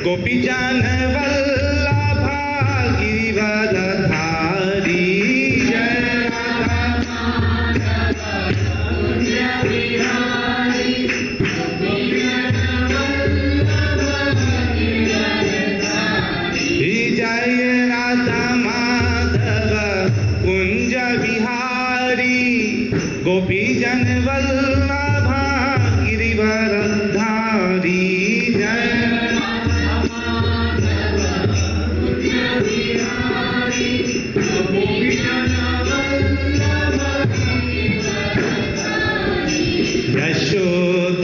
गोपीजन वल्लभा गिरिवरधारी जय राधा माधव कुंज बिहारी गोपीजन वल्लभा गिरिवरधारी जय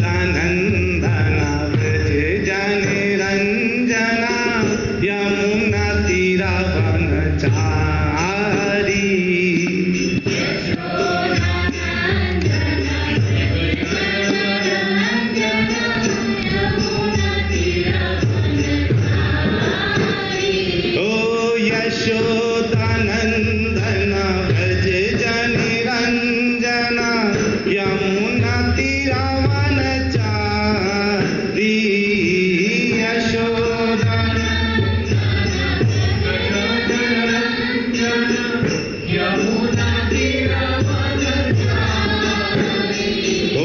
यशोदानंदन व्रज जन रंजना यमुना तीरावनचारी ओ यशोदानंदन व्रज जन रंजना यमुना तीरावनचारी यशोदा ओ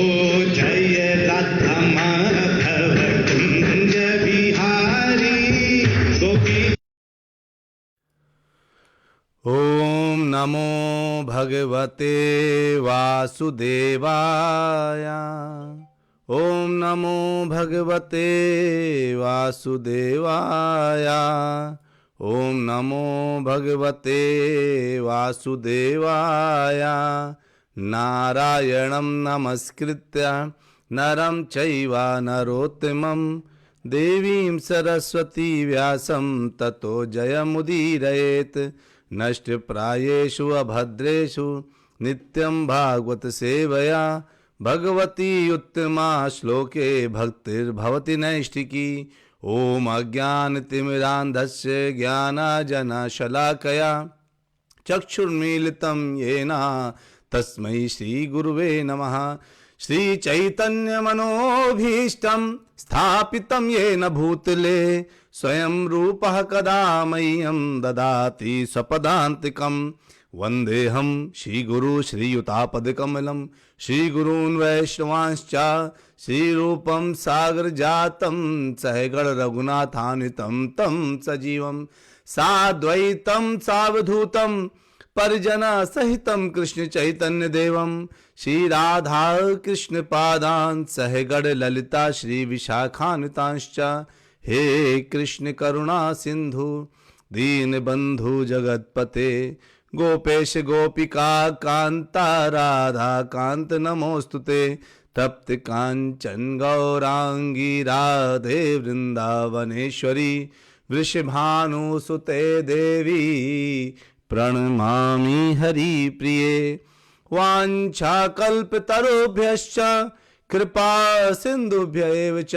जय राधा माधव कुंज बिहारी गोपी। ओम नमो भगवते वासुदेवाय। ओम नमो भगवते वासुदेवाय। ओम नमो भगवते वासुदेवाय। नारायणं नमस्कृत्य नरं चैव नरोत्तमं देवीं सरस्वती व्यासं ततो जयमुदीरयेत्। नष्टप्रायेषु अभद्रेषु नित्यं भागवत सेवया भगवती उत्तमा श्लोके भक्तिर्भवति नैष्ठिकी। ओम अज्ञानतिमिरान्धस्य ज्ञानाञ्जनशलाकया चक्षुर्मीलितं येन तस्मै श्रीगुरुवे नमः। श्रीचैतन्यमनोभीष्टं स्थापितं येन भूतले स्वयं रूपः कदा मह्यं ददाति स्वपदान्तिकं। वन्देऽहं श्रीगुरु श्रीयुतापदकमलं श्रीगुरून् वैष्णवांश्च श्रीरूपं सागरजातं सहगण रघुनाथान्वितं तं सजीवं साद्वैतं सावधूतं परिजन सहितं कृष्ण चैतन्य देवं श्रीराधा कृष्ण पादान् सहगण ललिता श्री विशाखान्वितांश्च। हे कृष्ण करुणा सिंधु दीनबंधु जगतपते गोपेश गोपिका कांता राधा कांत नमोस्तुते। तप्त कांचन गौरांगी राधे वृंदावनेश्वरी वृषभानुसुते देवी प्रणमामि हरिप्रिये। वाञ्छाकल्पतरुभ्यश्च कृपा सिन्धुभ्य एव च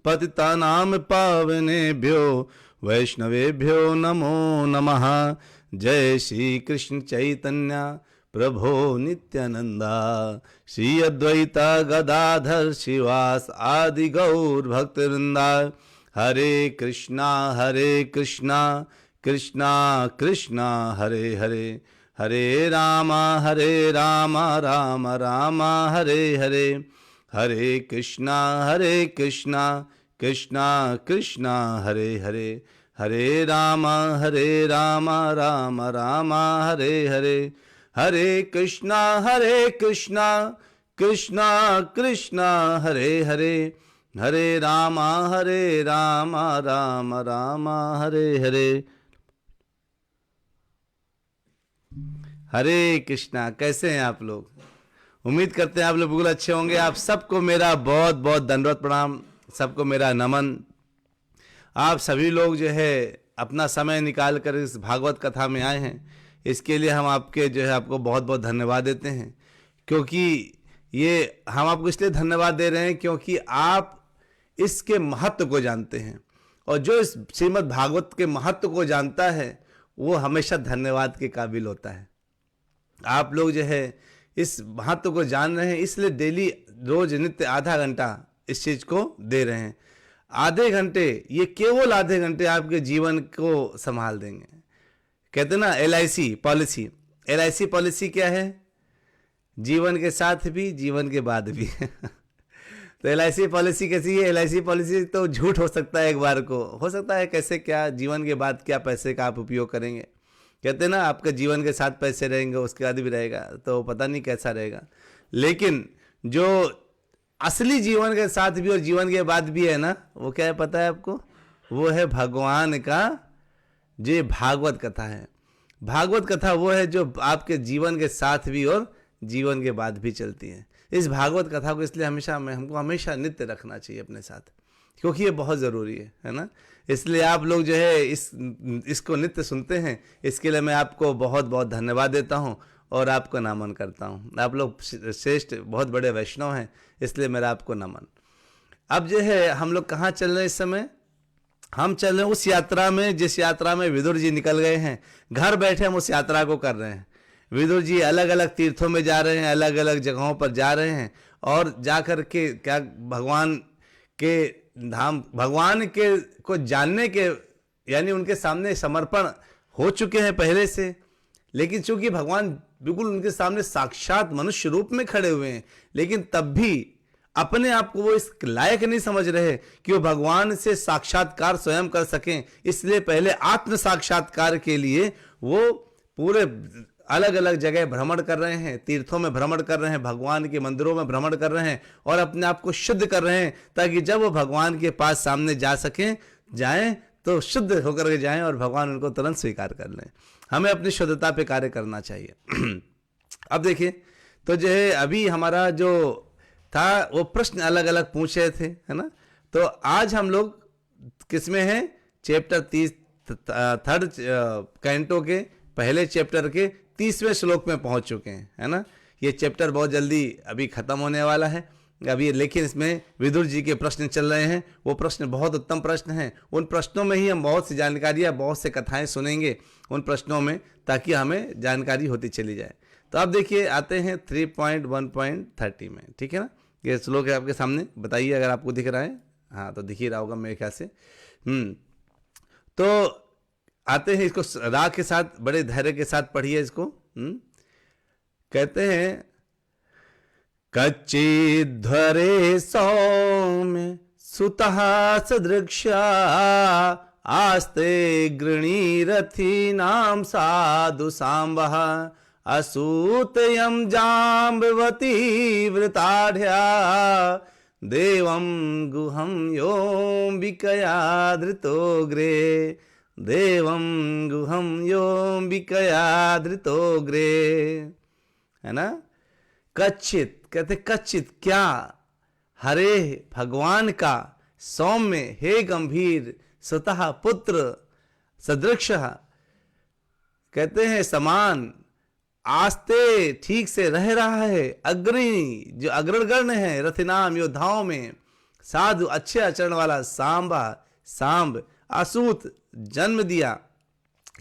पतितानां पावनेभ्यो वैष्णवेभ्यो नमो नमः। जय श्री कृष्ण चैतन्य प्रभो नित्यानंदा श्री अद्वैता गदाधर शिवास आदि गौर भक्तवृंदा। हरे कृष्णा कृष्णा कृष्णा हरे हरे हरे राम राम राम हरे हरे। हरे कृष्णा कृष्णा कृष्णा हरे हरे हरे राम राम राम हरे हरे। हरे कृष्णा कृष्णा कृष्णा हरे हरे हरे राम राम हरे हरे। हरे कृष्णा। कैसे हैं आप लोग? उम्मीद करते हैं आप लोग बिल्कुल अच्छे होंगे। आप सबको मेरा बहुत बहुत दंडवत प्रणाम, सबको मेरा नमन। आप सभी लोग जो है अपना समय निकाल कर इस भागवत कथा में आए हैं, इसके लिए हम आपके जो है आपको बहुत बहुत धन्यवाद देते हैं। क्योंकि ये हम आपको इसलिए धन्यवाद दे रहे हैं क्योंकि आप इसके महत्व को जानते हैं, और जो इस श्रीमद् भागवत के महत्व को जानता है वो हमेशा धन्यवाद के काबिल होता है। आप लोग जो है इस महत्व को जान रहे हैं, इसलिए डेली रोज नित्य आधा घंटा इस चीज़ को दे रहे हैं। आधे घंटे, ये केवल आधे घंटे आपके जीवन को संभाल देंगे। कहते ना LIC पॉलिसी, LIC पॉलिसी क्या है? जीवन के साथ भी, जीवन के बाद भी। तो LIC पॉलिसी कैसी है? LIC पॉलिसी तो झूठ हो सकता है, एक बार को हो सकता है, कैसे क्या जीवन के बाद क्या पैसे का आप उपयोग करेंगे। कहते ना आपके जीवन के साथ पैसे रहेंगे, उसके बाद भी रहेगा, तो पता नहीं कैसा रहेगा। लेकिन जो असली जीवन के साथ भी और जीवन के बाद भी है ना, वो क्या है पता है आपको? वो है भगवान का जो ये भागवत कथा है। भागवत कथा वो है जो आपके जीवन के साथ भी और जीवन के बाद भी चलती है। इस भागवत कथा को इसलिए हमको हमेशा नित्य रखना चाहिए अपने साथ, क्योंकि ये बहुत ज़रूरी है ना। इसलिए आप लोग जो है इसको नित्य सुनते हैं, इसके लिए मैं आपको बहुत बहुत धन्यवाद देता हूँ और आपको नमन करता हूँ। आप लोग श्रेष्ठ बहुत बड़े वैष्णव हैं, इसलिए मेरा आपको नमन। अब जो है हम लोग कहाँ चल रहे हैं इस समय? हम चल रहे हैं उस यात्रा में जिस यात्रा में विदुर जी निकल गए हैं। घर बैठे हम उस यात्रा को कर रहे हैं। विदुर जी अलग अलग तीर्थों में जा रहे हैं, अलग अलग जगहों पर जा रहे हैं, और जा कर के क्या भगवान के धाम, भगवान के को जानने के, यानी उनके सामने समर्पण हो चुके हैं पहले से। लेकिन चूंकि भगवान बिल्कुल उनके सामने साक्षात मनुष्य रूप में खड़े हुए हैं, लेकिन तब भी अपने आप को वो इस लायक नहीं समझ रहे कि वो भगवान से साक्षात्कार स्वयं कर सकें। इसलिए पहले आत्म साक्षात्कार के लिए वो पूरे अलग अलग जगह भ्रमण कर रहे हैं, तीर्थों में भ्रमण कर रहे हैं, भगवान के मंदिरों में भ्रमण कर रहे हैं, और अपने आप को शुद्ध कर रहे हैं, ताकि जब वो भगवान के पास सामने जा सकें, जाएं तो शुद्ध होकर के जाएं और भगवान उनको तुरंत स्वीकार कर लें। हमें अपनी शुद्धता पे कार्य करना चाहिए। अब देखिए, तो जो है अभी हमारा जो था वो प्रश्न अलग अलग पूछ रहे थे, है ना। तो आज हम लोग किस में हैं? चैप्टर 30 थर्ड कैंटो के पहले चैप्टर के 30वें श्लोक में पहुंच चुके हैं, है ना। ये चैप्टर बहुत जल्दी अभी खत्म होने वाला है अभी, लेकिन इसमें विदुर जी के प्रश्न चल रहे हैं। वो प्रश्न बहुत उत्तम प्रश्न हैं। उन प्रश्नों में ही हम बहुत सी जानकारियाँ, बहुत से कथाएं सुनेंगे उन प्रश्नों में, ताकि हमें जानकारी होती चली जाए। तो अब देखिए आते हैं 3.1.30 में, ठीक है ना। ये श्लोक है आपके सामने, बताइए अगर आपको दिख रहा है। हाँ, तो दिख ही रहा होगा मेरे ख्याल से। तो आते हैं, इसको राग के साथ, बड़े धैर्य के साथ पढ़िए इसको। कहते हैं, कच्चिध्वरे सौम्य सुतः सदृक्षा आस्ते गृणीरथी नाम साधु सांबः असूतयं जाम्बवती वृताढ्या देवं गुहं योऽम्बिकया धृतोऽग्रे देवं गुहं योऽम्बिकया धृतोऽग्रे, है ना। कच्चित, कहते कच्चित क्या, हरे भगवान का, सौम्य हे गंभीर, स्वतः पुत्र, सदृक्ष, कहते हैं समान, आस्ते ठीक से रह रहा है, अग्रणी जो अग्रणगण है, रथिनाम योद्धाओं में, साधु अच्छे आचरण वाला, सांबा सांब, असूत जन्म दिया,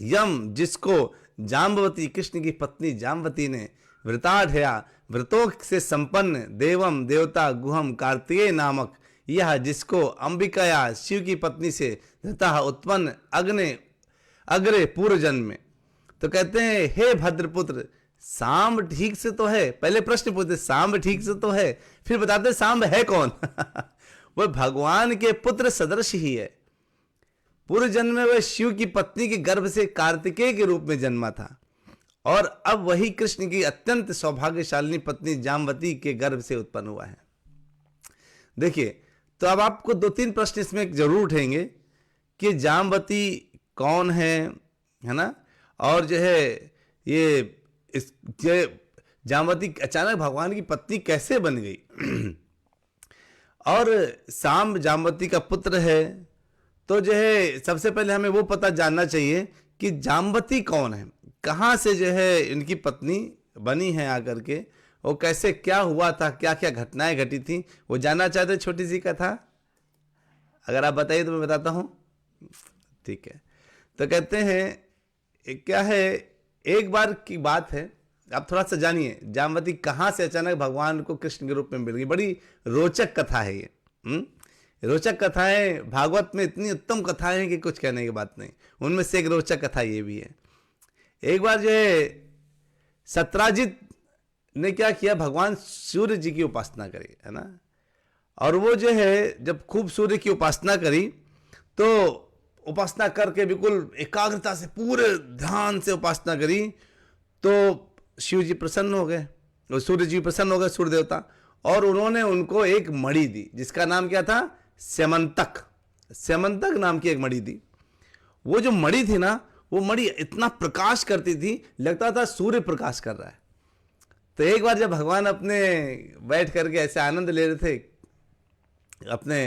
यम जिसको जाम्बवती कृष्ण की पत्नी जाम्बवती ने, वृताढ्या व्रतों से संपन्न, देवम देवता, गुहम कार्तिकेय नामक, यह जिसको अंबिकाया शिव की पत्नी से धृतः उत्पन्न, अग्रे पूर्व जन्म में। तो कहते हैं हे भद्रपुत्र, सांब ठीक से तो है। पहले प्रश्न पूछते सांब ठीक से तो है, फिर बताते सांब है कौन। वह भगवान के पुत्र सदृश ही है। पूर्व जन्म में वह शिव की पत्नी के गर्भ से कार्तिकेय के रूप में जन्मा था, और अब वही कृष्ण की अत्यंत सौभाग्यशालिनी पत्नी जाम्बवती के गर्भ से उत्पन्न हुआ है। देखिए, तो अब आपको 2-3 प्रश्न इसमें जरूर उठेंगे कि जाम्बवती कौन है ना, और जो है ये जाम्बवती अचानक भगवान की पत्नी कैसे बन गई। और सांब जाम्बवती का पुत्र है। तो जो है सबसे पहले हमें वो पता जानना चाहिए कि जाम्बवती कौन है, कहाँ से जो है इनकी पत्नी बनी है आकर के, और कैसे क्या हुआ था, क्या क्या घटनाएं घटी थी, वो जानना चाहते। छोटी सी कथा अगर आप बताइए तो मैं बताता हूँ, ठीक है। तो कहते हैं क्या है, एक बार की बात है, आप थोड़ा सा जानिए जाम्बवती कहाँ से अचानक भगवान को कृष्ण के रूप में मिल गई। बड़ी रोचक कथा है ये। रोचक कथाएं भागवत में इतनी उत्तम कथाएं हैं कि कुछ कहने की बात नहीं। उनमें से एक रोचक कथा ये भी है। एक बार जो है सत्राजित ने क्या किया, भगवान सूर्य जी की उपासना करी, है ना। और वो जो है जब खूब सूर्य की उपासना करी तो उपासना करके बिल्कुल एकाग्रता से पूरे ध्यान से उपासना करी तो शिव जी प्रसन्न हो गए और सूर्य जी प्रसन्न हो गए, सूर्य देवता। और उन्होंने उनको एक मणि दी जिसका नाम क्या था, स्यमंतक। स्यमंतक नाम की एक मणि दी। वो जो मणि थी ना, वो मणि इतना प्रकाश करती थी, लगता था सूर्य प्रकाश कर रहा है। तो एक बार जब भगवान अपने बैठ करके ऐसे आनंद ले रहे थे अपने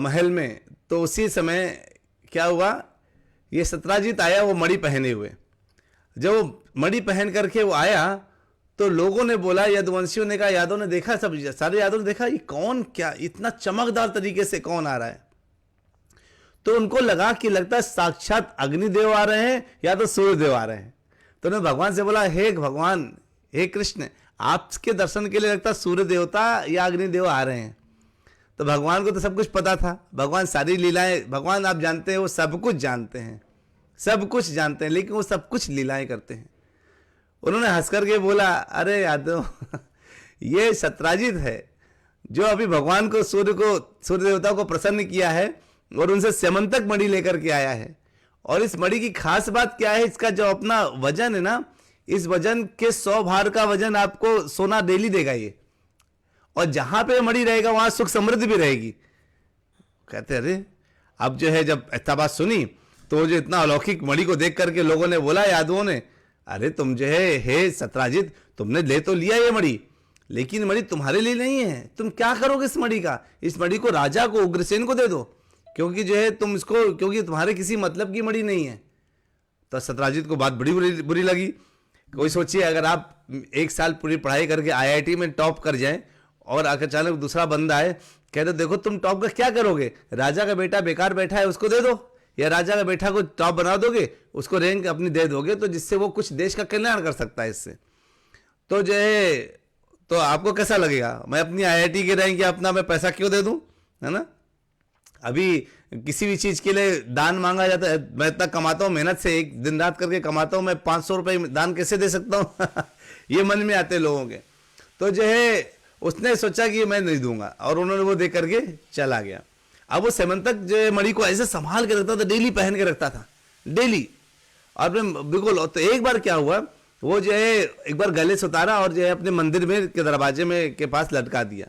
महल में, तो उसी समय क्या हुआ, ये सत्राजित आया वो मणि पहने हुए। जब वो मणि पहन करके वो आया तो लोगों ने बोला, यदुवंशियों ने कहा, यादव ने देखा, सब सारे यादव ने देखा, ये कौन, क्या इतना चमकदार तरीके से कौन आ रहा है। तो उनको लगा कि लगता है साक्षात अग्निदेव आ रहे हैं या तो सूर्यदेव आ रहे हैं। तो उन्होंने भगवान से बोला, हे भगवान, हे कृष्ण, आपके दर्शन के लिए लगता है सूर्य देवता या अग्निदेव आ रहे हैं। तो भगवान को तो सब कुछ पता था, भगवान सारी लीलाएं, भगवान आप जानते हैं वो सब कुछ जानते हैं, सब कुछ जानते हैं, लेकिन वो सब कुछ लीलाएं करते हैं। उन्होंने हंस करके बोला, अरे यादव ये सत्राजित है जो अभी भगवान को सूर्य देवता को प्रसन्न किया है और उनसे स्यमंतक मणि लेकर के आया है। और इस मणि की खास बात क्या है, इसका जो अपना वजन है ना, इस वजन के 100 भार का वजन आपको सोना डेली देगा ये, और जहां पे मणि रहेगा वहां सुख समृद्धि भी रहेगी। कहते अरे, अब जो है जब ऐसा बात सुनी तो जो इतना अलौकिक मणि को देख करके लोगों ने बोला, यादवों ने, अरे तुम जो है हे सत्राजित, तुमने ले तो लिया ये मणि, लेकिन मणि तुम्हारे लिए नहीं है, तुम क्या करोगे इस मणि का, इस मणि को राजा को, उग्रसेन को दे दो, क्योंकि जो है तुम इसको, क्योंकि तुम्हारे किसी मतलब की मणि नहीं है। तो सत्राजित को बात बड़ी बुरी लगी। कोई सोचिए, अगर आप 1 साल पूरी पढ़ाई करके IIT में टॉप कर जाए और अचानक दूसरा बंदा आए, कह दो देखो तुम टॉप का क्या करोगे, राजा का बेटा बेकार बैठा है उसको दे दो, या राजा का बेटा को टॉप बना दोगे, उसको रैंक अपनी दे दोगे, तो जिससे वो कुछ देश का कल्याण कर सकता है इससे। तो जो है, तो आपको कैसा लगेगा, मैं अपनी IIT के रैंक या अपना मैं पैसा क्यों दे दूं, है ना। अभी किसी भी चीज के लिए दान मांगा जाता है, मैं इतना कमाता हूँ, मेहनत से एक दिन रात करके कमाता हूँ, मैं 500 रुपये दान कैसे दे सकता हूँ ये मन में आते लोगों के। तो जो है उसने सोचा कि मैं नहीं दूंगा, और उन्होंने वो दे करके चला गया। अब वो स्यमंतक जो है मणि को ऐसे संभाल के रखता था, डेली पहन के रखता था, डेली। और बिल्कुल, तो एक बार क्या हुआ, वो जो है एक बार गले से उतारा और जो है अपने मंदिर में के दरवाजे में के पास लटका दिया।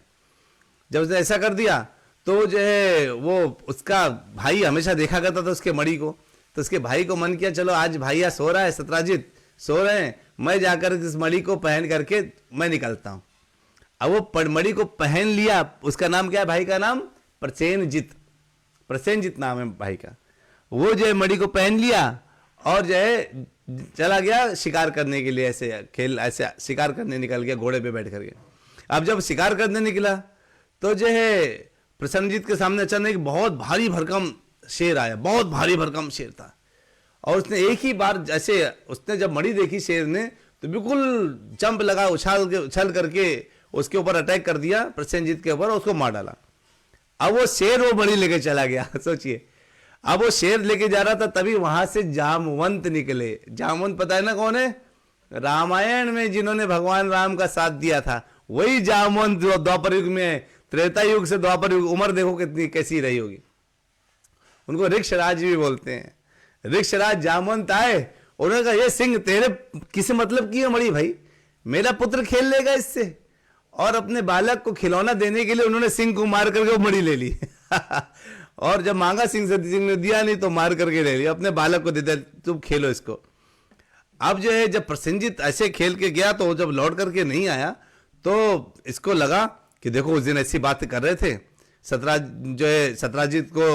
जब उसने ऐसा कर दिया तो जो है वो उसका भाई हमेशा देखा करता था उसके मणि को, तो उसके भाई को मन किया, चलो आज भैया सो रहा है, सत्राजित सो रहे हैं, मैं जाकर इस मणि को पहन करके मैं निकलता हूँ। अब वो मणि को पहन लिया, उसका नाम क्या है भाई का नाम, प्रसेनजित, प्रसेनजित नाम है भाई का। वो जो है मणि को पहन लिया और जो है चला गया शिकार करने के लिए, ऐसे शिकार करने निकल गया घोड़े पे बैठ करके। अब जब शिकार करने निकला तो जो है प्रसन्नजीत के सामने अचानक एक बहुत भारी भरकम शेर आया, बहुत भारी भरकम शेर था। और उसने एक ही बार जैसे उसने जब मणि देखी शेर ने, तो बिल्कुल जंप लगा, उछल करके उसके ऊपर अटैक कर दिया प्रसेनजीत के ऊपर और उसको मार डाला। अब वो शेर वो मणि लेके चला गया, सोचिए। अब वो शेर लेके जा रहा था, तभी वहां से जामवंत निकले। जामवंत पता है ना कौन है, रामायण में जिन्होंने भगवान राम का साथ दिया था वही जामवंत जो द्वापर युग में, त्रेता युग से द्वापर युग, उम्र देखो कितनी कैसी रही होगी। उनको ऋक्षराज भी बोलते हैं। ऋक्षराज जामवंत आए, उन्होंने कहा ये सिंह तेरे किसी मतलब की है मणि भाई, मेरा पुत्र खेल लेगा इससे। और अपने बालक को खिलौना देने के लिए उन्होंने सिंह को मार करके वो मणि ले ली और जब मांगा सिंह से, सिंह ने दिया नहीं तो मार करके ले लिया, अपने बालक को दे दिया, तुम खेलो इसको। अब जो है जब प्रसेनजीत ऐसे खेल के गया तो जब लौट करके नहीं आया तो इसको लगा कि देखो उस दिन ऐसी बात कर रहे थे सत्राजित को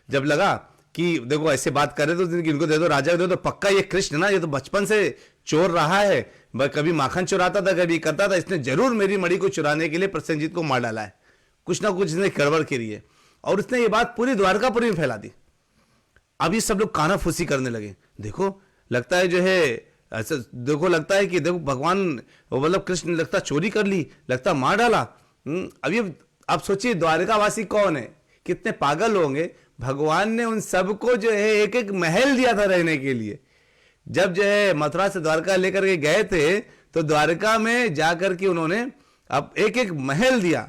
जब लगा कि देखो ऐसे बात कर रहे थे तो इनको दे दो, राजा को दे दो, पक्का ये कृष्ण ना, ये तो बचपन से चोर रहा है, कभी माखन चुराता था कभी करता था, इसने जरूर मेरी मणि को चुराने के लिए प्रसेनजीत को मार डाला है, कुछ ना कुछ इसने गड़बड़ करी है। और उसने ये बात पूरी द्वारकापुरी में फैला दी। अब ये सब लोग कानाफूसी करने लगे, देखो लगता है जो है ऐसा, देखो लगता है कि देखो भगवान मतलब कृष्ण लगता चोरी कर ली, लगता मार डाला। अब ये अब सोचिए द्वारकावासी कौन है, कितने पागल होंगे। भगवान ने उन सबको जो है एक एक महल दिया था रहने के लिए। जब जो है मथुरा से द्वारका लेकर के गए थे तो द्वारका में जाकर के उन्होंने अब एक एक महल दिया,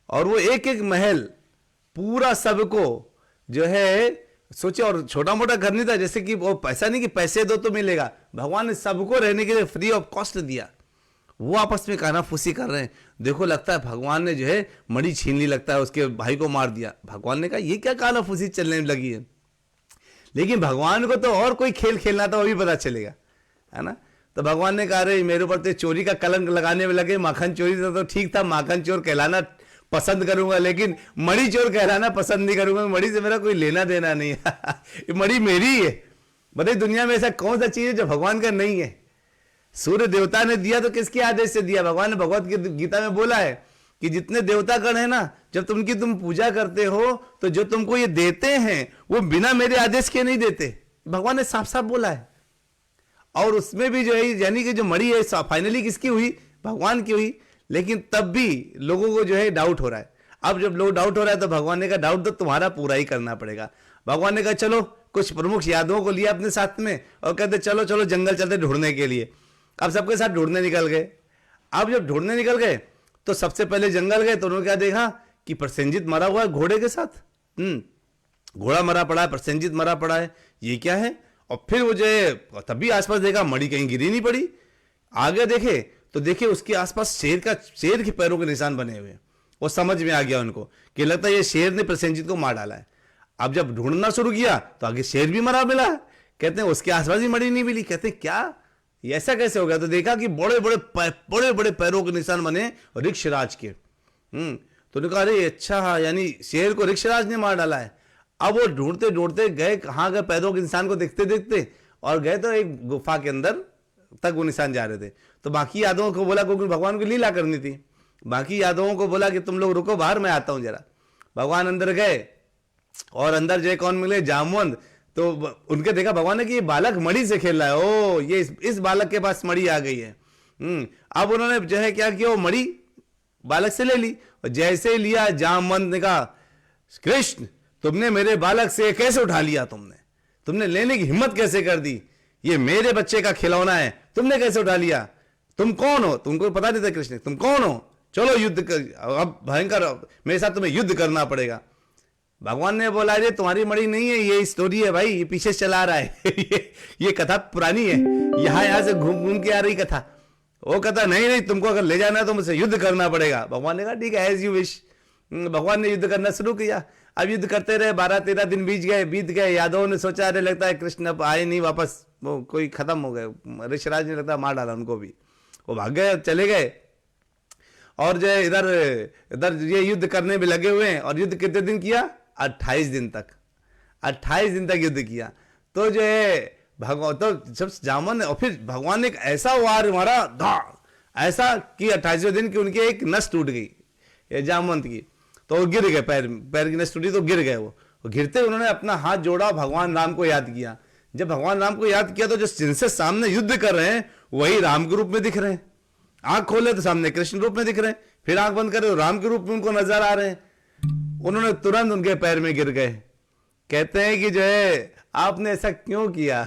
और वो एक एक महल पूरा सबको जो है सोचे, और छोटा मोटा घर नहीं था जैसे कि वो पैसा नहीं कि पैसे दो तो मिलेगा, भगवान ने सबको रहने के लिए फ्री ऑफ कॉस्ट दिया। वो आपस में कानाफूसी कर रहे हैं, देखो लगता है भगवान ने जो है मणि छीन ली, लगता है उसके भाई को मार दिया। भगवान ने कहा ये क्या कानाफूसी चलने लगी है, लेकिन भगवान को तो और कोई खेल खेलना था वो भी पता चलेगा, है ना। तो भगवान ने कहा अरे मेरे ऊपर तो चोरी का कलंक लगाने में लगे, माखन चोरी तो ठीक था, माखन चोर कहलाना पसंद करूंगा, लेकिन मणि चोर कहलाना पसंद नहीं करूंगा, मणि से मेरा कोई लेना देना नहीं है मणि मेरी ही है। बताइए दुनिया में ऐसा कौन सा चीज है जो भगवान का नहीं है। सूर्य देवता ने दिया तो किसके आदेश से दिया, भगवान ने भगवत गीता में बोला है कि जितने देवतागण है ना, जब तुम पूजा करते हो तो जो तुमको ये देते हैं वो बिना मेरे आदेश के नहीं देते, भगवान ने साफ साफ बोला है। और उसमें भी जो है यानी कि जो मणि है फाइनली किसकी हुई, भगवान की हुई, लेकिन तब भी लोगों को जो है डाउट हो रहा है। अब जब लोग डाउट हो रहा है तो भगवान ने कहा डाउट तो तुम्हारा पूरा ही करना पड़ेगा। भगवान ने कहा चलो कुछ प्रमुख यादवों को लिया अपने साथ में और कहते चलो चलो जंगल चलते ढूंढने के लिए। अब सबके साथ ढूंढने निकल गए। अब जब ढूंढने निकल गए तो सबसे पहले जंगल गए तो उन्होंने क्या देखा कि प्रसेनजीत मरा हुआ है घोड़े के साथ। घोड़ा मरा पड़ा है, प्रसेनजीत मरा पड़ा है, ये क्या है। और फिर वो जो है तब भी आसपास देखा मणि कहीं गिरी नहीं पड़ी। आगे देखे तो देखे उसके आसपास शेर के पैरों के निशान बने हुए। वो समझ में आ गया उनको कि लगता है ये शेर ने प्रसेनजीत को मार डाला है। अब जब ढूंढना शुरू किया तो आगे शेर भी मरा मिला। कहते हैं उसके आसपास भी मणि नहीं मिली। कहते क्या ये ऐसा कैसे हो गया, तो देखा कि बड़े बड़े पैरों के निशान बने ऋक्षराज के। तो उन्होंने कहा अरे अच्छा हाँ, यानी शेर को ऋक्षराज ने मार डाला है। अब वो ढूंढते ढूंढते गए कहाँ गए, पैरों के निशान को देखते देखते, और गए तो एक गुफा के अंदर तक वो निशान जा रहे थे। तो बाकी यादवों को बोला, क्योंकि भगवान को लीला करनी थी, बाकी यादवों को बोला कि तुम लोग रुको बाहर, मैं आता हूं जरा। भगवान अंदर गए और अंदर जो कौन मिले, जामवंत। तो उनके देखा भगवान ने कि ये बालक मणि से खेल रहा है, ओ ये इस बालक के पास मणि आ गई है। अब उन्होंने जो है क्या किया, वो मणि बालक से ले ली। और जैसे लिया जामवंत ने कहा कृष्ण तुमने मेरे बालक से कैसे उठा लिया, तुमने लेने की हिम्मत कैसे कर दी, ये मेरे बच्चे का खिलौना है, तुमने कैसे उठा लिया, तुम कौन हो। तुमको पता नहीं था कृष्ण तुम कौन हो, चलो युद्ध कर, अब भयंकर मेरे साथ तुम्हें युद्ध करना पड़ेगा। भगवान ने बोला अरे तुम्हारी मणि नहीं है, ये स्टोरी है भाई, ये पीछे चला रहा है ये कथा पुरानी है, यहां से घूम घूम के आ रही कथा। वो कहता नहीं तुमको अगर ले जाना है तो मुझसे युद्ध करना पड़ेगा। भगवान ने कहा ठीक है एज यू विश। भगवान ने युद्ध करना शुरू किया। अब युद्ध करते रहे, 12-13 दिन बीत गए। यादवों ने सोचा अरे लगता है कृष्ण अब आए नहीं वापस, वो कोई खत्म हो गए। ऋषराज ने लगता है मार डाला उनको भी, वो भाग गए, चले गए। और जो है इधर ये युद्ध करने में लगे हुए हैं। और युद्ध कितने दिन किया, 28 दिन तक, 28 दिन तक युद्ध किया। तो जो है भगवान तो जब जामन ने, और फिर भगवान ने एक ऐसा वार मारा ऐसा कि 28वें दिन की उनकी एक नस टूट गई जामवंत की, तो वो गिर गए, पैर की नस टूटी तो गिर गए। वो गिरते उन्होंने अपना हाथ जोड़ा, भगवान राम को याद किया। जब भगवान राम को याद किया तो जो जिनसे सामने युद्ध कर रहे हैं वही राम के रूप में दिख रहे हैं। आंख खोले तो सामने कृष्ण रूप में दिख रहे हैं, फिर आंख बंद करे तो राम के रूप में उनको नजर आ रहे हैं। उन्होंने तुरंत उनके पैर में गिर गए। कहते हैं कि जो है आपने ऐसा क्यों किया,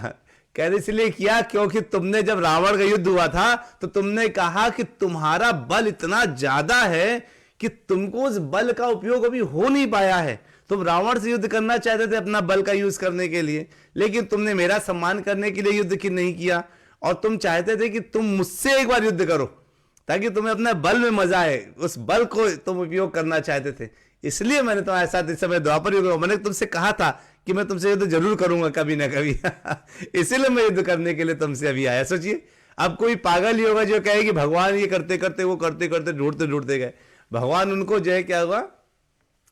कहते इसलिए किया क्योंकि तुमने जब रावण का युद्ध हुआ था तो तुमने कहा कि तुम्हारा बल इतना ज्यादा है कि तुमको उस बल का उपयोग अभी हो नहीं पाया है। तुम रावण से युद्ध करना चाहते थे अपना बल का यूज करने के लिए, लेकिन तुमने मेरा सम्मान करने के लिए युद्ध नहीं किया। और तुम चाहते थे कि तुम मुझसे एक बार युद्ध करो ताकि तुम्हें अपने बल में मजा आए, उस बल को तुम उपयोग करना चाहते थे। इसलिए मैंने तुम्हारे साथ इस समय द्वापर युग, मैंने तुमसे कहा था कि मैं तुमसे युद्ध जरूर करूंगा कभी ना कभी इसीलिए मैं युद्ध करने के लिए तुमसे अभी आया। सोचिए अब कोई पागल ही होगा जो कहे कि भगवान ये करते करते वो करते करते ढूंढते ढूंढते गए। भगवान उनको जो है क्या हुआ,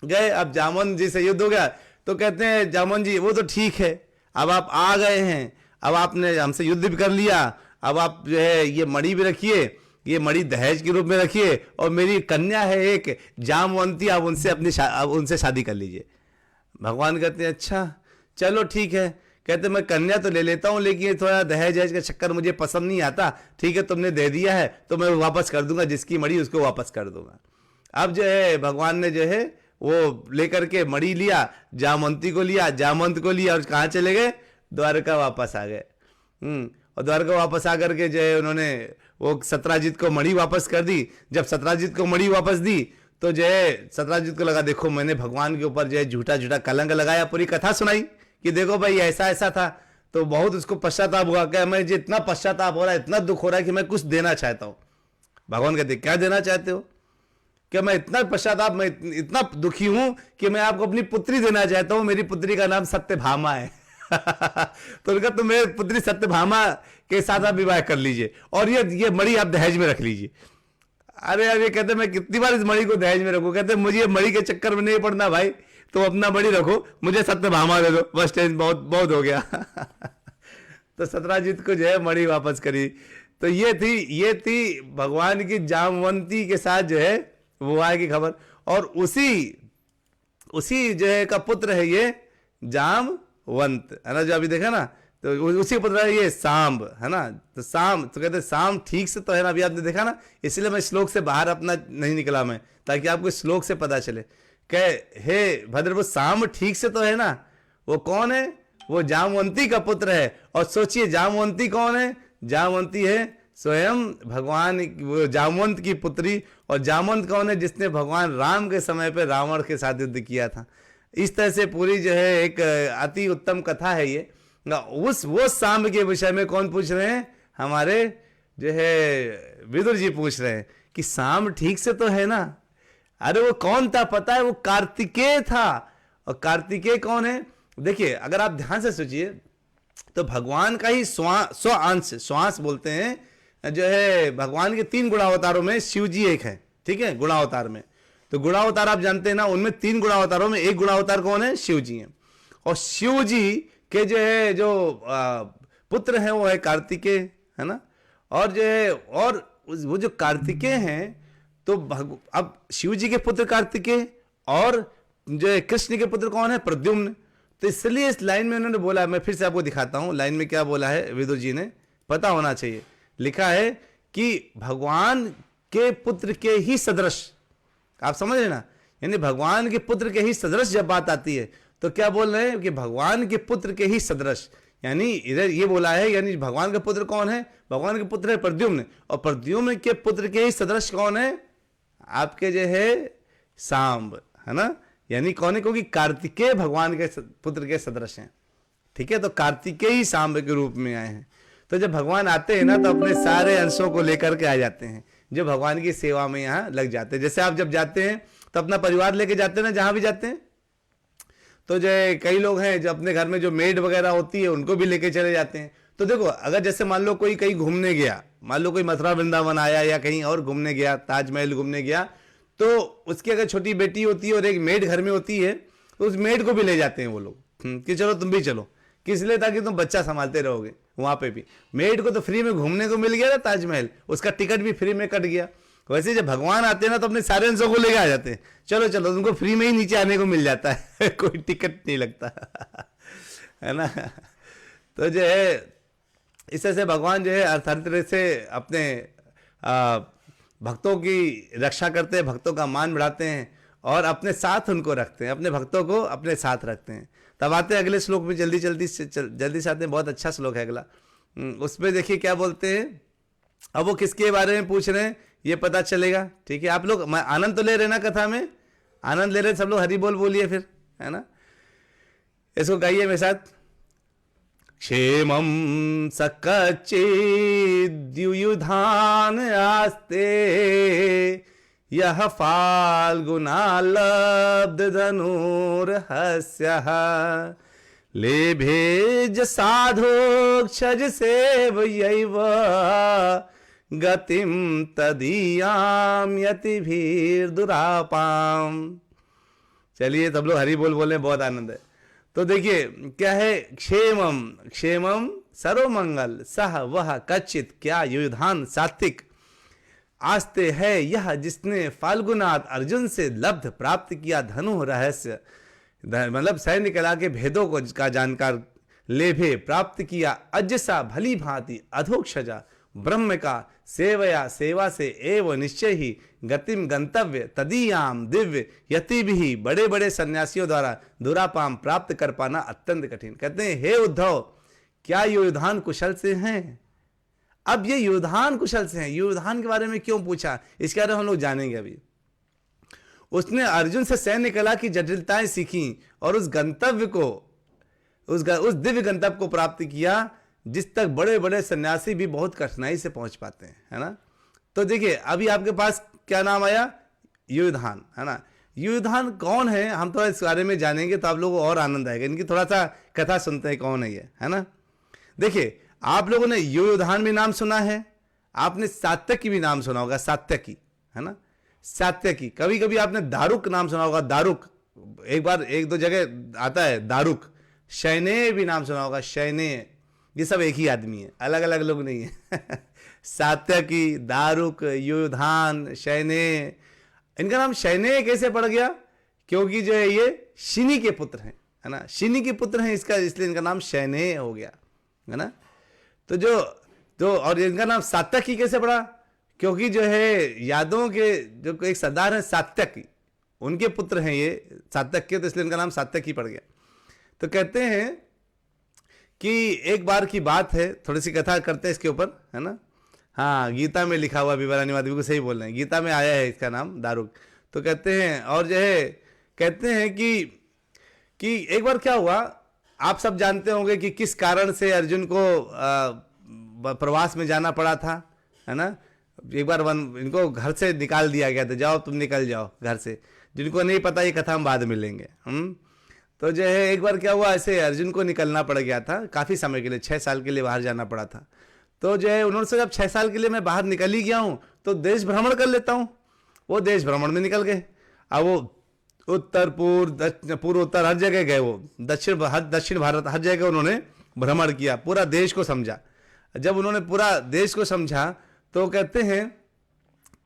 गए। अब जामन जी से युद्ध हो गया तो कहते हैं जामन जी वो तो ठीक है, अब आप आ गए हैं, अब आपने हमसे युद्ध भी कर लिया, अब आप जो है ये मणि भी रखिए, ये मणि दहेज के रूप में रखिए, और मेरी कन्या है एक जामवंती, आप उनसे शादी कर लीजिए। भगवान कहते हैं अच्छा चलो ठीक है। कहते मैं कन्या तो ले लेता हूं, लेकिन ये थोड़ा दहेज का चक्कर मुझे पसंद नहीं आता। ठीक है तुमने दे दिया है तो मैं वापस कर दूंगा, जिसकी मणि उसको वापस कर दूंगा। अब जो है भगवान ने जो है वो लेकर के मणि लिया, जामवंती को लिया, जामवंत को लिया और कहाँ चले गए, द्वारका वापस आ गए। और द्वारका वापस आकर के जो है उन्होंने वो सत्राजित को मणि वापस कर दी। जब सत्राजित को मणि वापस दी तो जो है सत्राजित को लगा देखो मैंने भगवान के ऊपर जो है झूठा झूठा कलंक लगाया, पूरी कथा सुनाई कि देखो भाई ऐसा ऐसा था। तो बहुत उसको पश्चाताप हुआ कि मैं जो इतना पश्चाताप हो रहा है, इतना दुख हो रहा है कि मैं कुछ देना चाहता हूँ। भगवान कहते क्या देना चाहते हो, कि मैं इतना पश्चाताप, मैं इतना दुखी हूं कि मैं आपको अपनी पुत्री देना चाहता हूं, मेरी पुत्री का नाम सत्यभामा है। तो उनका तो मेरी पुत्री सत्यभामा के साथ आप विवाह कर लीजिए और ये मणि आप दहेज में रख लीजिए। अरे यार ये कहते मैं कितनी बार इस मणि को दहेज में रखूं, कहते मुझे मणि के चक्कर में नहीं पड़ना भाई, तो अपना मणि रखो, मुझे सत्यभामा दे दो, बस बहुत बहुत हो गया। तो सत्राजित को जो है मणि वापस करी। तो ये थी भगवान की जामवंती के साथ जो है विवाह की खबर। और उसी जो है का पुत्र है ये जामवंत, है ना, जो अभी देखा ना, तो उसी पुत्र है ये सांब, है ना। तो सांब तो कहते सांब ठीक से तो है ना, अभी आपने देखा ना, इसलिए मैं श्लोक से बाहर अपना नहीं निकला मैं, ताकि आपको श्लोक से पता चले कहे हे भद्र वो सांब ठीक से तो है ना। वो कौन है, वो जामवंती का पुत्र है। और सोचिए जामवंती कौन है, जामवंती है स्वयं भगवान, वो जामवंत की पुत्री। और जामवंत कौन है, जिसने भगवान राम के समय पे रावण के साथ युद्ध किया था। इस तरह से पूरी जो है एक अति उत्तम कथा है ये। वो सांब के विषय में कौन पूछ रहे हैं, हमारे जो है विदुर जी पूछ रहे हैं कि सांब ठीक से तो है ना। अरे वो कौन था पता है, वो कार्तिकेय था। और कार्तिकेय कौन है, देखिए अगर आप ध्यान से सोचिए तो भगवान का ही श्वास बोलते हैं जो है। भगवान के 3 गुणावतारों में शिव जी एक है, ठीक है, गुणावतार में। तो गुणावतार आप जानते हैं ना, उनमें 3 गुणावतारों में एक गुणावतार कौन है, शिव जी हैं। और शिव जी के जो है जो पुत्र हैं वो है कार्तिकेय, है ना। और जो है और वो जो कार्तिकेय हैं, तो अब शिव जी के पुत्र कार्तिकेय और जो है कृष्ण के पुत्र कौन है, प्रद्युम्न। तो इसलिए इस लाइन में उन्होंने बोला, मैं फिर से आपको दिखाता हूं लाइन में क्या बोला है विदुर जी ने, पता होना चाहिए। लिखा है कि भगवान के पुत्र के ही सदृश, आप समझ रहे ना, यानी भगवान के पुत्र के ही सदृश जब बात आती है तो क्या बोल रहे हैं कि भगवान के पुत्र के ही सदृश, यानी इधर ये बोला है, यानी भगवान का पुत्र कौन है, भगवान के पुत्र है प्रद्युम्न। और प्रद्युम्न के पुत्र के ही सदृश कौन है, आपके जो है सांब, है ना। यानी कौन है, क्योंकि कार्तिकेय भगवान के पुत्र के सदृश हैं, ठीक है। तो कार्तिकेय ही सांब के रूप में आए हैं। तो जब भगवान आते हैं ना तो अपने सारे अंशों को लेकर के आ जाते हैं, जो भगवान की सेवा में यहाँ लग जाते हैं। जैसे आप जब जाते हैं तो अपना परिवार लेके जाते हैं ना, जहां भी जाते हैं। तो जो कई लोग हैं जो अपने घर में जो मेड वगैरह होती है उनको भी लेके चले जाते हैं। तो देखो अगर जैसे मान लो कोई कहीं घूमने गया, मान लो कोई मथुरा वृंदावन आया या कहीं और घूमने गया, ताजमहल घूमने गया, तो उसकी अगर छोटी बेटी होती है और एक मेड घर में होती है तो उस मेड को भी ले जाते हैं वो लोग कि चलो तुम भी चलो, किस लिए, ताकि तुम बच्चा संभालते रहोगे। वहां पे भी मेड को तो फ्री में घूमने को मिल गया ना ताजमहल, उसका टिकट भी फ्री में कट गया। वैसे जब भगवान आते हैं ना तो अपने सारे अंशों को लेके आ जाते हैं, चलो चलो तुमको फ्री में ही नीचे आने को मिल जाता है। कोई टिकट नहीं लगता, है ना। तो जो है इस तरह से भगवान जो है हर तरह से अपने भक्तों की रक्षा करते हैं, भक्तों का मान बढ़ाते हैं और अपने साथ उनको रखते हैं, अपने भक्तों को अपने साथ रखते हैं। तब आते हैं अगले श्लोक में, जल्दी से आते हैं, बहुत अच्छा श्लोक है अगला। उसमें देखिए क्या बोलते हैं। अब वो किसके बारे में पूछ रहे हैं ये पता चलेगा, ठीक है। आप लोग आनंद तो ले रहे ना, कथा में आनंद ले रहे, सब लोग हरि बोल बोलिए फिर, है ना। इसको गाइए मेरे साथ। क्षेमं सकचिद्युयुधान आस्ते यह फाल्गुनालब्ध धनुर्हस्यः लेभेज साधोक्षज सेवयैव गतिम तदीयाम यतिभिर्दुरापाम। चलिए सब लोग हरि बोल बोले, बहुत आनंद है। तो देखिए क्या है, क्षेमम सर्वमंगल सह वह कच्चित, क्या युधान सात्विक आस्ते है यह जिसने फाल्गुनाथ अर्जुन से लब्ध प्राप्त किया धनु रहस्य, मतलब सैन्य कला के भेदों को का जानकार, लेभे प्राप्त किया अजसा भली भांति अधोक्षजा, ब्रह्म का सेवया सेवा से एव निश्चय ही गतिम गंतव्य तदीयाम दिव्य यति भी बड़े बड़े सन्यासियों द्वारा दुरापाम प्राप्त कर पाना अत्यंत कठिन। कहते हैं हे उद्धव, क्या युधान कुशल से हैं? अब ये युधान कुशल से हैं, युधान के बारे में क्यों पूछा, इसके बारे में हम लोग जानेंगे अभी। उसने अर्जुन से सैन्य कला की जटिलताएं सीखी और उस गंतव्य को उस दिव्य गंतव्य को प्राप्त किया जिस तक बड़े बड़े सन्यासी भी बहुत कठिनाई से पहुंच पाते हैं, है ना। तो देखिए अभी आपके पास क्या नाम आया, युधान, है ना। युधान कौन है, हम थोड़ा इस बारे में जानेंगे तो आप लोगों को और आनंद आएगा। इनकी थोड़ा सा कथा सुनते हैं कौन है ये, है ना। देखिए आप लोगों ने युधान भी नाम सुना है, आपने सात्यकी भी नाम सुना होगा, सात्यकी, है ना, सात्यकी। कभी कभी आपने दारुक नाम सुना होगा, दारुक, एक बार एक दो जगह आता है दारुक। शैनेय भी नाम सुना होगा, शैनेय। ये सब एक ही आदमी है, अलग अलग लोग नहीं है। सात्यकी, दारुक, युधान, शैनेय। इनका नाम शैनेय कैसे पड़ गया? क्योंकि जो है ये शिनी के पुत्र हैं, है ना, शिनी के पुत्र हैं, इसका इसलिए इनका नाम शैनेय हो गया, है ना। तो और इनका नाम सात्यकी कैसे पड़ा? क्योंकि जो है यादवों के जो एक सरदार है सात्यकी, उनके पुत्र हैं ये सात्यकी, तो इसलिए इनका नाम सात्यकी पड़ गया। तो कहते हैं कि एक बार की बात है, थोड़ी सी कथा करते हैं इसके ऊपर, है ना। हाँ, गीता में लिखा हुआ, विवरानीवाद बिल्कुल सही बोल रहे हैं, गीता में आया है इसका नाम दारुक। तो कहते हैं, और जो है कहते हैं कि एक बार क्या हुआ, आप सब जानते होंगे कि किस कारण से अर्जुन को प्रवास में जाना पड़ा था, है ना। एक बार इनको घर से निकाल दिया गया था, जाओ तुम निकल जाओ घर से। जिनको नहीं पता ये कथा हम बाद में लेंगे। तो जो है एक बार क्या हुआ, ऐसे अर्जुन को निकलना पड़ गया था काफ़ी समय के लिए, 6 साल के लिए बाहर जाना पड़ा था। तो जो है उन्होंने सोचा जब 6 साल के लिए मैं बाहर निकल ही गया हूँ तो देश भ्रमण कर लेता हूँ। वो देश भ्रमण में निकल गए। अब वो उत्तर पूर्व उत्तर हर जगह गए, वो दक्षिण भारत हर जगह उन्होंने भ्रमण किया, पूरा देश को समझा। जब उन्होंने पूरा देश को समझा तो कहते हैं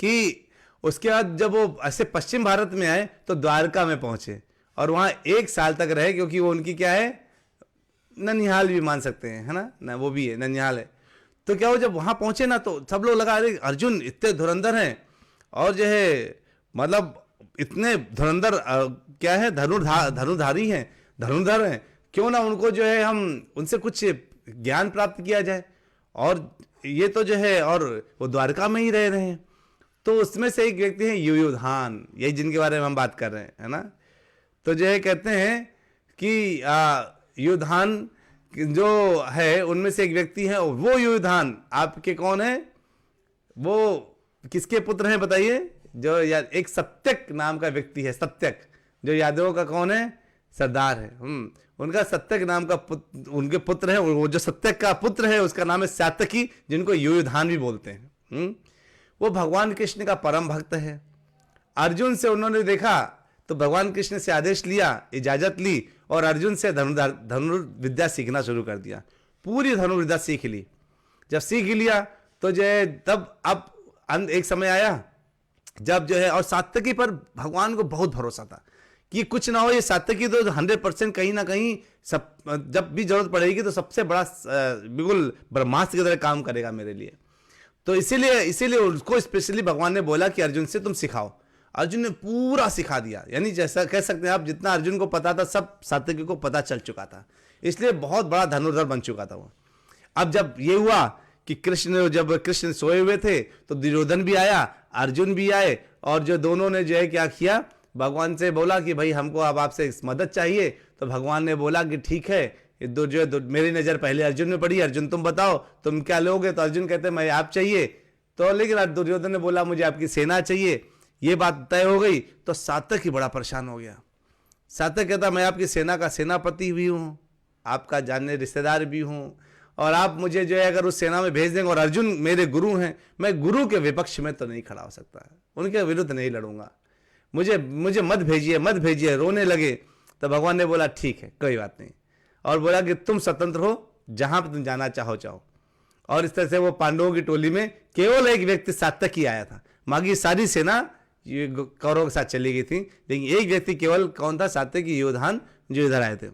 कि उसके बाद जब वो ऐसे पश्चिम भारत में आए तो द्वारका में पहुंचे और वहाँ 1 साल तक रहे, क्योंकि वो उनकी क्या है, ननिहाल भी मान सकते हैं, है ना, वो भी है, ननिहाल है। तो क्या हो, जब वहाँ पहुंचे ना तो सब लोग लगा अरे अर्जुन इतने धुरंधर हैं और जो है मतलब इतने धुरंधर क्या है, धनुर्धारी हैं, धनुर्धर हैं, क्यों ना उनको जो है हम उनसे कुछ ज्ञान प्राप्त किया जाए। और ये तो जो है, और वो द्वारका में ही रह रहे हैं। तो उसमें से एक व्यक्ति है युधान, यही जिनके बारे में हम बात कर रहे हैं, है ना। तो जो है कहते हैं कि युधान जो है उनमें से एक व्यक्ति है, वो युधान आपके कौन है, वो किसके पुत्र हैं बताइए? जो एक सत्यक नाम का व्यक्ति है, सत्यक, जो यादवों का कौन है, सरदार है। उनका सत्यक नाम का उनके पुत्र है, वो जो सत्यक का पुत्र है उसका नाम है सात्यकी, जिनको युधान भी बोलते हैं। वो भगवान कृष्ण का परम भक्त है। अर्जुन से उन्होंने देखा तो भगवान कृष्ण से आदेश लिया, इजाजत ली और अर्जुन से धनुर्विद्या सीखना शुरू कर दिया। पूरी धनुर्विद्या सीख ली। जब सीख लिया तो जो है तब अब एक समय आया जब जो है, और सात्यकी पर भगवान को बहुत भरोसा था कि कुछ ना हो, ये सात्यकी तो 100% कहीं ना कहीं सब जब भी जरूरत पड़ेगी तो सबसे बड़ा बिल्कुल ब्रह्मास्त्र की तरह काम करेगा मेरे लिए। तो इसीलिए उसको स्पेशली भगवान ने बोला कि अर्जुन से तुम सिखाओ। अर्जुन ने पूरा सिखा दिया, यानी जैसा कह सकते हैं आप, जितना अर्जुन को पता था सब सात्यकी को पता चल चुका था, इसलिए बहुत बड़ा धनुर्धर बन चुका था वो। अब जब ये हुआ कि जब कृष्ण सोए हुए थे तो दुर्योधन भी आया, अर्जुन भी आए, और जो दोनों ने जो है क्या किया, भगवान से बोला कि भाई हमको अब आपसे मदद चाहिए। तो भगवान ने बोला कि ठीक है, मेरी नज़र पहले अर्जुन में पड़ी, अर्जुन तुम बताओ तुम क्या लोगे। तो अर्जुन कहते मैं आप चाहिए, तो लेकिन दुर्योधन ने बोला मुझे आपकी सेना चाहिए। ये बात तय हो गई तो सात्यकी बड़ा परेशान हो गया। सात्यकी कहता मैं आपकी सेना का सेनापति भी हूँ, आपका जानने रिश्तेदार भी हूँ, और आप मुझे जो है अगर उस सेना में भेज देंगे, और अर्जुन मेरे गुरु हैं, मैं गुरु के विपक्ष में तो नहीं खड़ा हो सकता, उनके विरुद्ध नहीं लड़ूंगा, मुझे मत भेजिए। रोने लगे। तो भगवान ने बोला ठीक है कोई बात नहीं, और बोला कि तुम स्वतंत्र हो, जहां पर तुम जाना चाहो। और इस तरह से वो पांडवों की टोली में केवल एक व्यक्ति सात्यकी आया था। बाकी सारी सेना ये कौरवों के साथ चली गई थी, लेकिन एक व्यक्ति केवल कौन था, सात्यकी, युधान, जो इधर आए थे।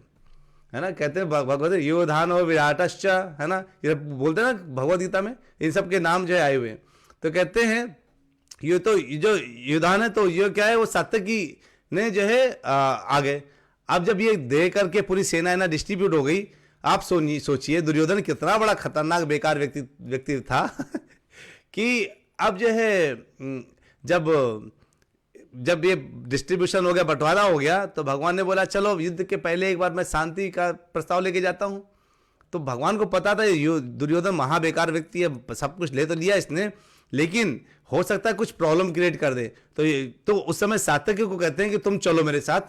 है ना, कहते हैं भगवत योधान और विराटश्च, है ना, ये बोलते हैं ना भगवत गीता में, इन सब के नाम जो है आए हुए हैं। तो कहते हैं ये तो जो योधान है तो ये क्या है, वो सात्यकी ने जो है आगे, अब जब ये दे करके पूरी सेना ना डिस्ट्रीब्यूट हो गई, आप सोचिए दुर्योधन कितना बड़ा खतरनाक बेकार व्यक्ति था कि अब जो है जब ये डिस्ट्रीब्यूशन हो गया, बंटवारा हो गया, तो भगवान ने बोला चलो युद्ध के पहले एक बार मैं शांति का प्रस्ताव लेके जाता हूं। तो भगवान को पता था दुर्योधन महाबेकार व्यक्ति है, सब कुछ ले तो लिया इसने, लेकिन हो सकता है कुछ प्रॉब्लम क्रिएट कर दे। तो उस समय सात्यकी को कहते हैं कि तुम चलो मेरे साथ।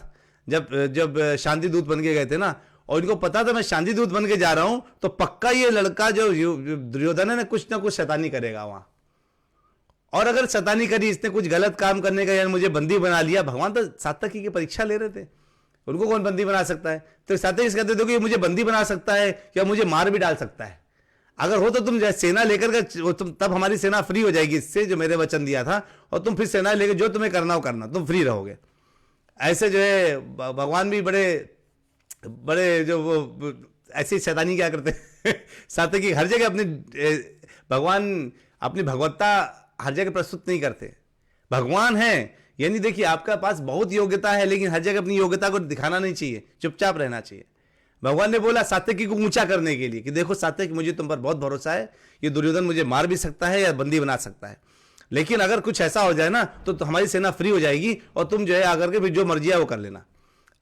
जब शांति दूत बन के गए थे ना, और इनको पता था मैं शांति दूत बन के जा रहा हूं, तो पक्का ये लड़का जो दुर्योधन है ना कुछ ना कुछ शैतानी करेगा वहां, और अगर शैतानी करी, इसने कुछ गलत काम करने का, यानी मुझे बंदी बना लिया। भगवान तो सात्यकी की परीक्षा ले रहे थे, उनको कौन बंदी बना सकता है। तो सात्यकी कहते थे कि मुझे बंदी बना सकता है या मुझे मार भी डाल सकता है, अगर हो तो तुम सेना लेकर के तुम, तब हमारी सेना फ्री हो जाएगी इससे, जो मेरे वचन दिया था, और तुम फिर सेना लेकर जो तुम्हें करना हो करना, तुम फ्री रहोगे। ऐसे जो है भगवान भी बड़े जो वो ऐसी शैतानी क्या करते हैं सात्यकी हर जगह भगवान अपनी भगवत्ता हर जगह प्रस्तुत नहीं करते। भगवान है, यानी देखिए आपका पास बहुत योग्यता है, लेकिन हर जगह अपनी योग्यता को दिखाना नहीं चाहिए, चुपचाप रहना चाहिए। भगवान ने बोला सात्यकी को ऊंचा करने के लिए कि देखो सात्यकी, मुझे तुम पर बहुत भरोसा है, ये दुर्योधन मुझे मार भी सकता है या बंदी बना सकता है, लेकिन अगर कुछ ऐसा हो जाए ना तो हमारी सेना फ्री हो जाएगी, और तुम जो है आकर के फिर जो मर्जी है वो कर लेना।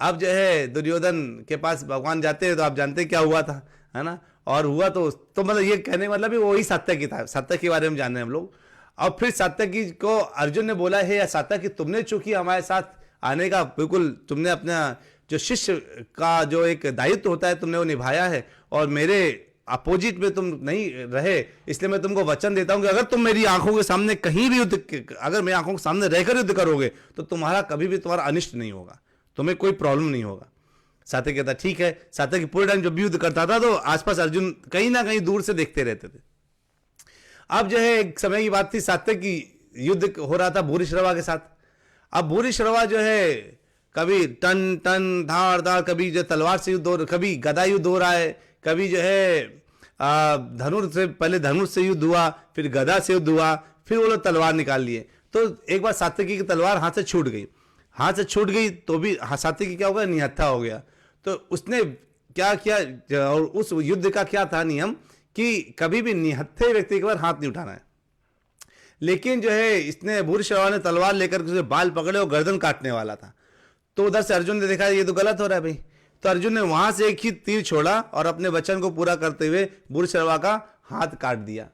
अब जो है दुर्योधन के पास भगवान जाते हैं, तो आप जानते हैं क्या हुआ था, है ना। और हुआ तो मतलब ये कहने का मतलब वही सात्यकी था, सात्यकी के बारे में जान रहे हैं हम लोग। और फिर सात्यकी को अर्जुन ने बोला है, या सात्यकी तुमने चूंकि हमारे साथ आने का बिल्कुल, तुमने अपना जो शिष्य का जो एक दायित्व होता है तुमने वो निभाया है, और मेरे अपोजिट में तुम नहीं रहे, इसलिए मैं तुमको वचन देता हूं कि अगर तुम मेरी आंखों के सामने कहीं भी अगर मेरी आंखों के सामने रहकर युद्ध करोगे तो तुम्हारा कभी भी तुम्हारा अनिष्ट नहीं होगा, तुम्हें कोई प्रॉब्लम नहीं होगा। सात्यकी कहता ठीक है। सात्यकी पूरे टाइम जब भी युद्ध करता था तो आसपास अर्जुन कहीं ना कहीं दूर से देखते रहते थे। अब जो है एक समय की बात थी, सात्यकी युद्ध हो रहा था भूरिश्रवा के साथ। अब भूरिश्रवा जो है कभी टन टन धार धार, कभी जो तलवार से युद्ध हो, कभी गदा युद्ध हो रहा है, कभी जो है धनुष से, पहले धनुष से युद्ध हुआ, फिर गदा से युद्ध हुआ, फिर वो लोग तलवार निकाल लिए। तो एक बार सात्यकी की तलवार हाथ से छूट गई, तो भी सात्यकी क्या हो गया, निहत्था हो गया। तो उसने क्या किया, और उस युद्ध का क्या था नियम कि कभी भी निहत्थे व्यक्ति के ऊपर हाथ नहीं उठाना है। लेकिन जो है इसने भूरिश्रवा ने तलवार लेकर उसे बाल पकड़े और गर्दन काटने वाला था। तो उधर से अर्जुन ने देखा ये तो गलत हो रहा है भाई, तो अर्जुन ने वहां से एक ही तीर छोड़ा और अपने वचन को पूरा करते हुए भूरिश्रवा का हाथ काट दिया।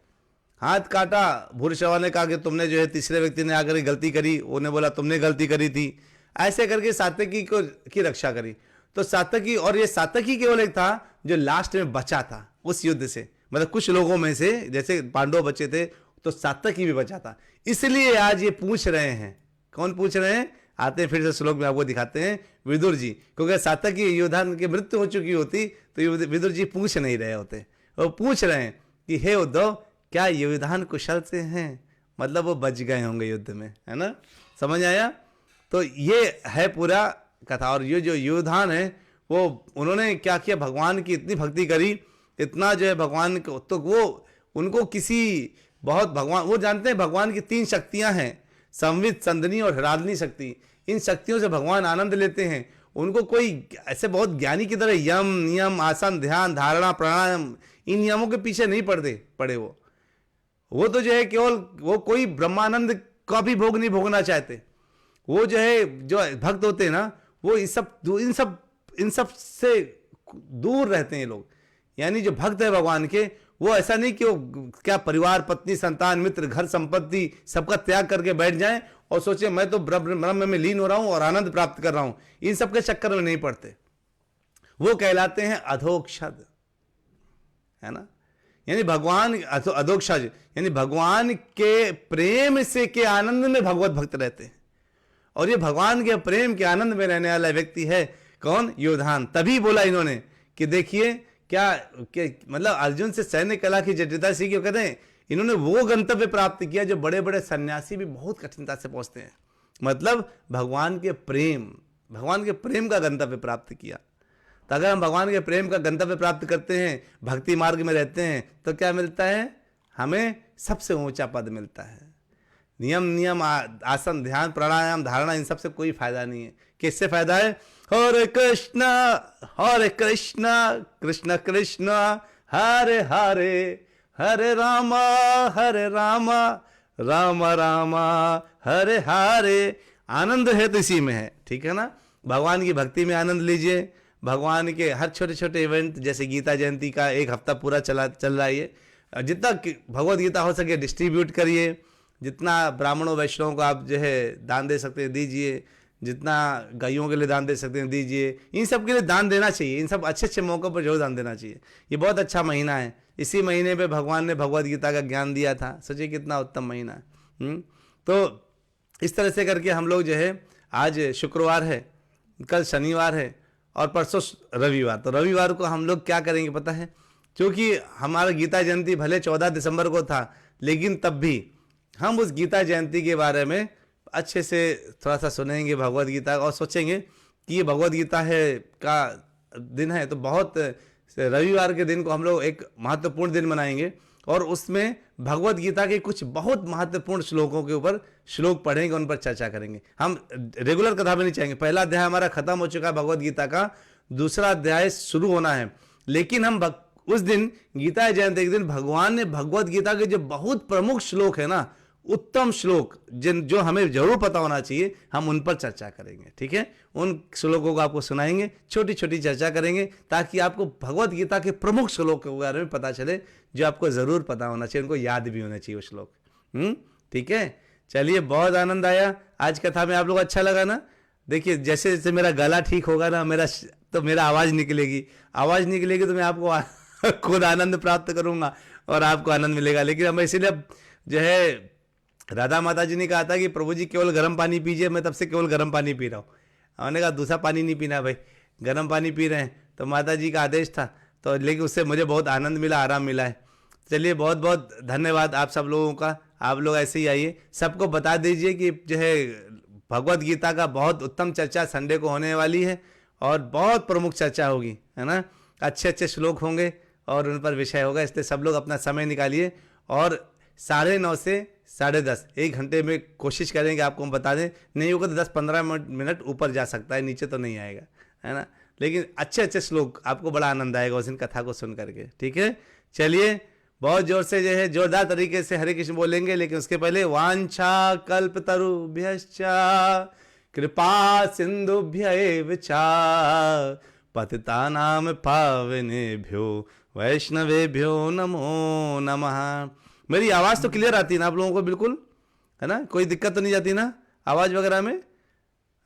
हाथ काटा, भूरिश्रवा ने कहा कि तुमने जो है, तीसरे व्यक्ति ने आकर गलती करी, उन्हें बोला तुमने गलती करी थी, ऐसे करके सात्यकी की रक्षा करी। तो सात्यकी, और ये सात्यकी केवल एक था जो लास्ट में बचा था उस युद्ध से, मतलब कुछ लोगों में से, जैसे पांडव बचे थे तो सात्यकी भी बचा था। इसलिए आज ये पूछ रहे हैं, कौन पूछ रहे हैं, आते हैं फिर से श्लोक में आपको दिखाते हैं, विदुर जी, क्योंकि सात्यकी योद्धान की मृत्यु हो चुकी होती तो विदुर जी पूछ नहीं रहे होते, वो पूछ रहे हैं कि हे उद्धव क्या योद्धान कुशल से हैं, मतलब वो बच गए होंगे युद्ध में, है ना, समझ आया। तो ये है पूरा कथा। और ये जो योद्धान है वो उन्होंने क्या किया, भगवान की इतनी भक्ति करी, इतना जो है भगवान को, तो वो उनको किसी बहुत, भगवान वो जानते हैं भगवान की 3 शक्तियां हैं, संवित, संदनी और हरादनी शक्ति। इन शक्तियों से भगवान आनंद लेते हैं। उनको कोई ऐसे बहुत ज्ञानी की तरह यम नियम आसन ध्यान धारणा प्राणायाम इन नियमों के पीछे नहीं पड़े वो तो जो है केवल वो कोई ब्रह्मानंद का भी भोग नहीं भोगना चाहते। वो जो है जो भक्त होते हैं ना, वो इन सब से दूर रहते हैं लोग। यानी जो भक्त है भगवान के, वो ऐसा नहीं कि वो क्या परिवार पत्नी संतान मित्र घर संपत्ति सबका त्याग करके बैठ जाएं और सोचे मैं तो ब्रह्म में लीन हो रहा हूं और आनंद प्राप्त कर रहा हूं। इन सब के चक्कर में नहीं पड़ते। वो कहलाते हैं अधोक्षज, है ना, यानी भगवान अधोक्षज, यानी भगवान के प्रेम से के आनंद में भगवत भक्त रहते हैं। और ये भगवान के प्रेम के आनंद में रहने वाला व्यक्ति है कौन, योद्धान। तभी बोला इन्होंने कि देखिए क्या मतलब अर्जुन से सैन्य कला की जटिलता सीखी। कहते हैं इन्होंने वो गंतव्य प्राप्त किया जो बड़े बड़े सन्यासी भी बहुत कठिनता से पहुंचते हैं। मतलब भगवान के प्रेम का गंतव्य प्राप्त किया। तो अगर हम भगवान के प्रेम का गंतव्य प्राप्त करते हैं, भक्ति मार्ग में रहते हैं, तो क्या मिलता है? हमें सबसे ऊंचा पद मिलता है। नियम आसन ध्यान प्राणायाम धारणा इन सब से कोई फायदा नहीं है। किससे फायदा है? हरे कृष्णा कृष्ण कृष्ण हरे हरे, हरे रामा राम राम हरे हरे। आनंद है तो इसी में है, ठीक है ना। भगवान की भक्ति में आनंद लीजिए। भगवान के हर छोटे छोटे इवेंट, जैसे गीता जयंती का 1 हफ्ता पूरा चल रहा है, जितना भगवत गीता हो सके डिस्ट्रीब्यूट करिए। जितना ब्राह्मणों वैष्णवों को आप जो है दान दे सकते हैं दीजिए, जितना गायों के लिए दान दे सकते हैं दीजिए। इन सब के लिए दान देना चाहिए, इन सब अच्छे अच्छे मौक़ों पर जरूर दान देना चाहिए। ये बहुत अच्छा महीना है। इसी महीने पे भगवान ने भगवत गीता का ज्ञान दिया था। सोचिए कितना उत्तम महीना है। तो इस तरह से करके हम लोग जो है, आज शुक्रवार है, कल शनिवार है और परसों रविवार। तो रविवार को हम लोग क्या करेंगे पता है? क्योंकि हमारा गीता जयंती भले 14 दिसंबर को था, लेकिन तब भी हम उस गीता जयंती के बारे में अच्छे से थोड़ा सा सुनेंगे भगवत गीता और सोचेंगे कि ये भगवत गीता है का दिन है, तो बहुत रविवार के दिन को हम लोग एक महत्वपूर्ण दिन मनाएंगे और उसमें भगवत गीता के कुछ बहुत महत्वपूर्ण श्लोकों के ऊपर श्लोक पढ़ेंगे, उन पर चर्चा करेंगे। हम रेगुलर कथा में नहीं चाहेंगे। पहला अध्याय हमारा खत्म हो चुका है भगवत गीता का, दूसरा अध्याय शुरू होना है। लेकिन हम उस दिन गीता जयंती के दिन भगवान ने भगवत गीता के जो बहुत प्रमुख श्लोक है ना, उत्तम श्लोक जो हमें जरूर पता होना चाहिए, हम उन पर चर्चा करेंगे, ठीक है। उन श्लोकों को आपको सुनाएंगे, छोटी छोटी चर्चा करेंगे, ताकि आपको भगवत गीता के प्रमुख श्लोकों के बारे में पता चले, जो आपको जरूर पता होना चाहिए, उनको याद भी होना चाहिए वो श्लोक। ठीक है, चलिए, बहुत आनंद आया आज कथा में। आप लोग अच्छा लगा ना? देखिए, जैसे जैसे मेरा गला ठीक होगा ना, मेरा आवाज़ निकलेगी तो मैं आपको खुद आनंद प्राप्त करूंगा और आपको आनंद मिलेगा। लेकिन हम इसीलिए जो है, राधा माता जी ने कहा था कि प्रभु जी केवल गर्म पानी पीजिए, मैं तब से केवल गर्म पानी पी रहा हूँ। हमने कहा दूसरा पानी नहीं पीना भाई, गर्म पानी पी रहे हैं, तो माता जी का आदेश था। तो लेकिन उससे मुझे बहुत आनंद मिला, आराम मिला है। चलिए, बहुत बहुत धन्यवाद आप सब लोगों का। आप लोग ऐसे ही आइए, सबको बता दीजिए कि जो है भगवत गीता का बहुत उत्तम चर्चा संडे को होने वाली है और बहुत प्रमुख चर्चा होगी, है ना। अच्छे अच्छे श्लोक होंगे और उन पर विषय होगा, इसलिए सब लोग अपना समय निकालिए और 9:30 से 10:30 1 घंटे में कोशिश करेंगे आपको हम बता दें। नहीं होगा तो 10-15 मिनट ऊपर जा सकता है, नीचे तो नहीं आएगा, है ना। लेकिन अच्छे अच्छे श्लोक, आपको बड़ा आनंद आएगा उस दिन कथा को सुन करके, ठीक है। चलिए, बहुत जोर से जो है जोरदार तरीके से हरे कृष्ण बोलेंगे, लेकिन उसके पहले वांछा कल्पतरुभ्यश्च कृपा सिंधुभ्यैव च पतितानां पावनेभ्यो वैष्णवेभ्यो नमो नमः। मेरी आवाज़ तो क्लियर आती है ना आप लोगों को? बिल्कुल, है ना, कोई दिक्कत तो नहीं जाती ना आवाज़ वगैरह में?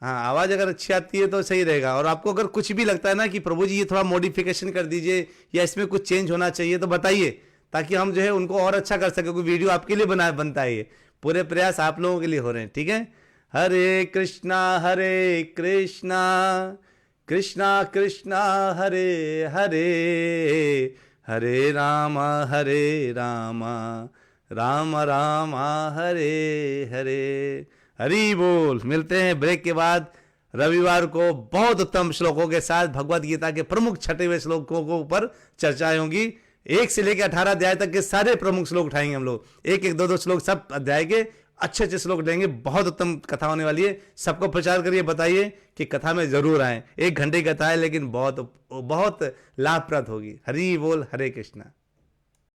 हाँ, आवाज़ अगर अच्छी आती है तो सही रहेगा। और आपको अगर कुछ भी लगता है ना कि प्रभु जी ये थोड़ा मॉडिफिकेशन कर दीजिए या इसमें कुछ चेंज होना चाहिए, तो बताइए, ताकि हम जो है उनको और अच्छा कर सके। कोई वीडियो आपके लिए बनता है, ये पूरे प्रयास आप लोगों के लिए हो रहे हैं, ठीक है। हरे कृष्णा कृष्णा कृष्णा हरे हरे, हरे राम राम राम हरे हरे। हरि बोल। मिलते हैं ब्रेक के बाद रविवार को बहुत उत्तम श्लोकों के साथ। भगवत गीता के प्रमुख 6वें श्लोकों के ऊपर चर्चाएं होंगी। 1 से लेकर 18 अध्याय तक के सारे प्रमुख श्लोक उठाएंगे हम लोग, 1-1, 2-2 श्लोक सब अध्याय के अच्छे अच्छे श्लोक लेंगे। बहुत उत्तम कथा होने वाली है। सबको प्रचार करिए, बताइए कि कथा में जरूर आए। 1 घंटे की कथा है, लेकिन बहुत बहुत लाभप्रद होगी। हरि बोल, हरे कृष्णा।